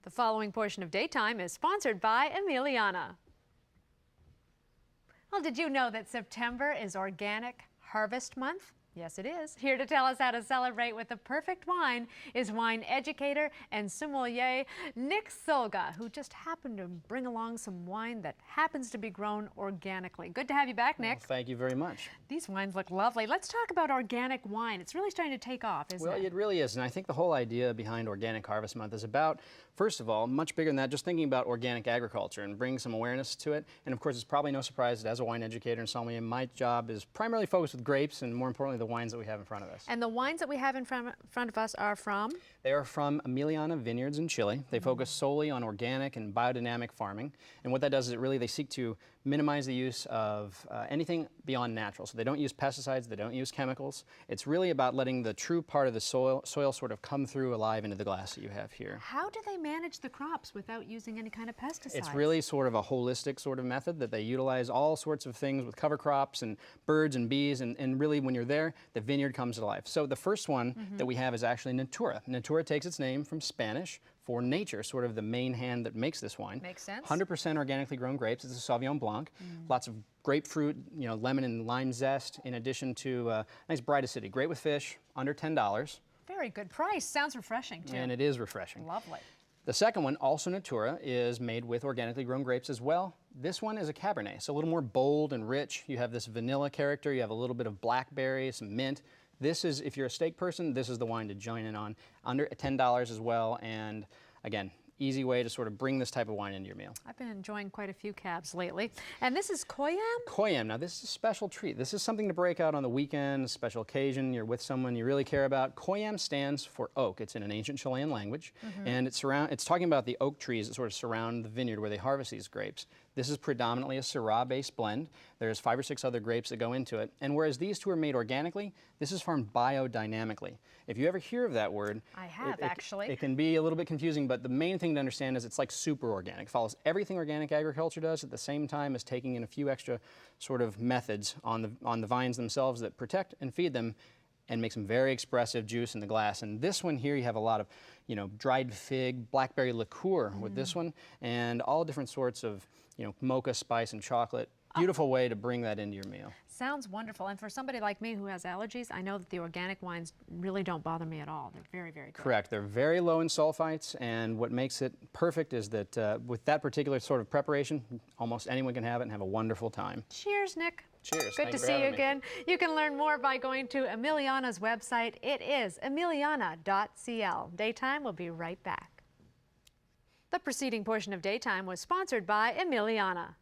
The following portion of Daytime is sponsored by Emiliana. Well, did you know that September is Organic Harvest Month? Yes, it is. Here to tell us how to celebrate with the perfect wine is wine educator and sommelier Nick Solga, who just happened to bring along some wine that happens to be grown organically. Good to have you back, Nick. Well, thank you very much. These wines look lovely. Let's talk about organic wine. It's really starting to take off, isn't it? Well, it really is, and I think the whole idea behind Organic Harvest Month is about, first of all, much bigger than that, just thinking about organic agriculture and bringing some awareness to it. And of course, it's probably no surprise that as a wine educator and sommelier, my job is primarily focused with grapes and, more importantly, the wines that we have in front of us. And the wines that we have in front of us are from? They are from Emiliana Vineyards in Chile. They focus solely on organic and biodynamic farming. And what that does is they seek to minimize the use of anything beyond natural. So they don't use pesticides, they don't use chemicals. It's really about letting the true part of the soil sort of come through alive into the glass that you have here. How do they manage the crops without using any kind of pesticides? It's really sort of a holistic sort of method that they utilize all sorts of things with cover crops and birds and bees, and really when you're there, the vineyard comes to life. So the first one that we have is actually Natura. Natura takes its name from Spanish for nature, sort of the main hand that makes this wine. Makes sense. 100% organically grown grapes. It's a Sauvignon Blanc. Lots of grapefruit, lemon and lime zest, in addition to nice bright acidity. Great with fish, under $10. Very good price. Sounds refreshing, too. And it is refreshing. Lovely. The second one, also Natura, is made with organically grown grapes as well. This one is a Cabernet, so a little more bold and rich. You have this vanilla character, you have a little bit of blackberry, some mint. This is, if you're a steak person, this is the wine to join in on. Under $10 as well, and again, easy way to sort of bring this type of wine into your meal. I've been enjoying quite a few cabs lately. And this is Koyam? Koyam. Now this is a special treat. This is something to break out on the weekend, a special occasion, you're with someone you really care about. Koyam stands for oak. It's in an ancient Chilean language, and it's talking about the oak trees that sort of surround the vineyard where they harvest these grapes. This is predominantly a Syrah-based blend. There's 5 or 6 other grapes that go into it. And whereas these two are made organically, this is farmed biodynamically. If you ever hear of that word, I have, actually. It can be a little bit confusing, but the main thing to understand is it's like super organic. It follows everything organic agriculture does at the same time as taking in a few extra sort of methods on the vines themselves that protect and feed them and makes them very expressive juice in the glass. And this one here, you have a lot of, dried fig, blackberry liqueur with this one, and all different sorts of, mocha, spice, and chocolate. Beautiful way to bring that into your meal. Sounds wonderful. And for somebody like me who has allergies, I know that the organic wines really don't bother me at all. They're very, very good. Correct. They're very low in sulfites, and what makes it perfect is that with that particular sort of preparation, almost anyone can have it and have a wonderful time. Cheers, Nick. Cheers. Good to see you again. You can learn more by going to Emiliana's website. It is emiliana.cl. Daytime will be right back. The preceding portion of Daytime was sponsored by Emiliana.